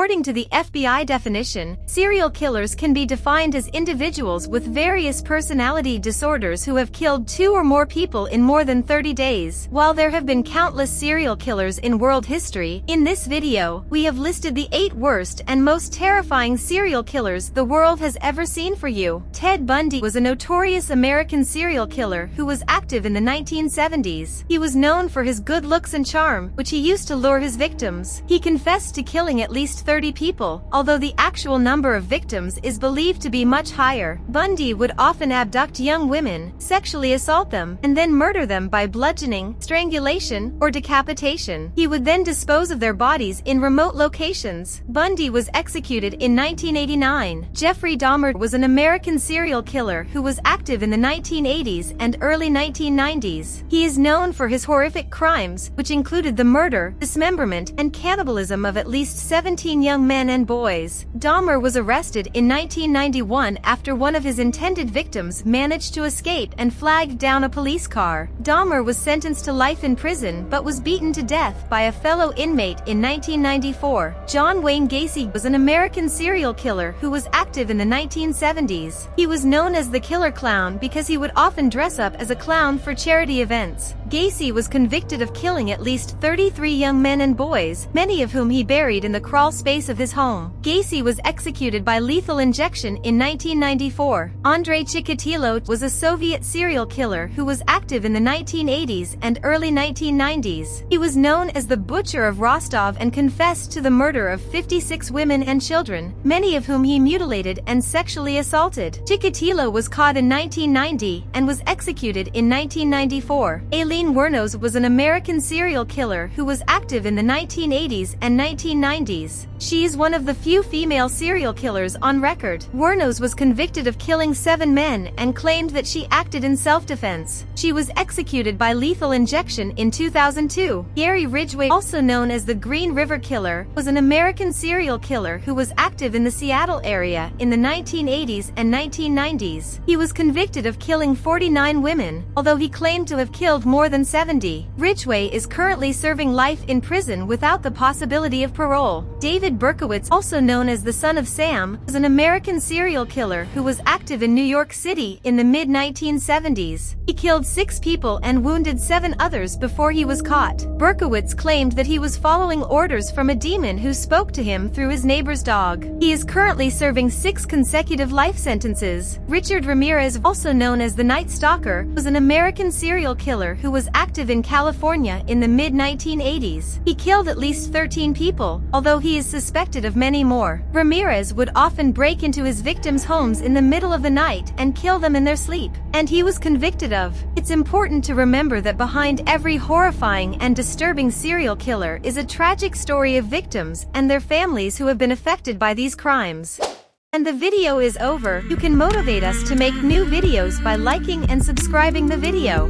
According to the FBI definition, serial killers can be defined as individuals with various personality disorders who have killed 2 or more people in more than 30 days. While there have been countless serial killers in world history, in this video, we have listed the 8 worst and most terrifying serial killers the world has ever seen for you. Ted Bundy was a notorious American serial killer who was active in the 1970s. He was known for his good looks and charm, which he used to lure his victims. He confessed to killing at least 30 people, although the actual number of victims is believed to be much higher. Bundy would often abduct young women, sexually assault them, and then murder them by bludgeoning, strangulation, or decapitation. He would then dispose of their bodies in remote locations. Bundy was executed in 1989. Jeffrey Dahmer was an American serial killer who was active in the 1980s and early 1990s. He is known for his horrific crimes, which included the murder, dismemberment, and cannibalism of at least 17 young men and boys. Dahmer was arrested in 1991 after one of his intended victims managed to escape and flagged down a police car. Dahmer was sentenced to life in prison but was beaten to death by a fellow inmate in 1994. John Wayne Gacy was an American serial killer who was active in the 1970s. He was known as the Killer Clown because he would often dress up as a clown for charity events. Gacy was convicted of killing at least 33 young men and boys, many of whom he buried in the crawl space of his home. Gacy was executed by lethal injection in 1994. Andrei Chikatilo was a Soviet serial killer who was active in the 1980s and early 1990s. He was known as the Butcher of Rostov and confessed to the murder of 56 women and children, many of whom he mutilated and sexually assaulted. Chikatilo was caught in 1990 and was executed in 1994. Aileen Wuornos was an American serial killer who was active in the 1980s and 1990s. She is one of the few female serial killers on record. Wuornos was convicted of killing 7 men and claimed that she acted in self-defense. She was executed by lethal injection in 2002. Gary Ridgway, also known as the Green River Killer, was an American serial killer who was active in the Seattle area in the 1980s and 1990s. He was convicted of killing 49 women, although he claimed to have killed more than 70. Ridgway is currently serving life in prison without the possibility of parole. David Berkowitz, also known as the Son of Sam, was an American serial killer who was active in New York City in the mid-1970s. He killed 6 people and wounded 7 others before he was caught. Berkowitz claimed that he was following orders from a demon who spoke to him through his neighbor's dog. He is currently serving 6 consecutive life sentences. Richard Ramirez, also known as the Night Stalker, was an American serial killer who was active in California in the mid-1980s. He killed at least 13 people, although he is suspected of many more. Ramirez would often break into his victims' homes in the middle of the night and kill them in their sleep, and he was convicted of. It's important to remember that behind every horrifying and disturbing serial killer is a tragic story of victims and their families who have been affected by these crimes. And the video is over. You can motivate us to make new videos by liking and subscribing the video.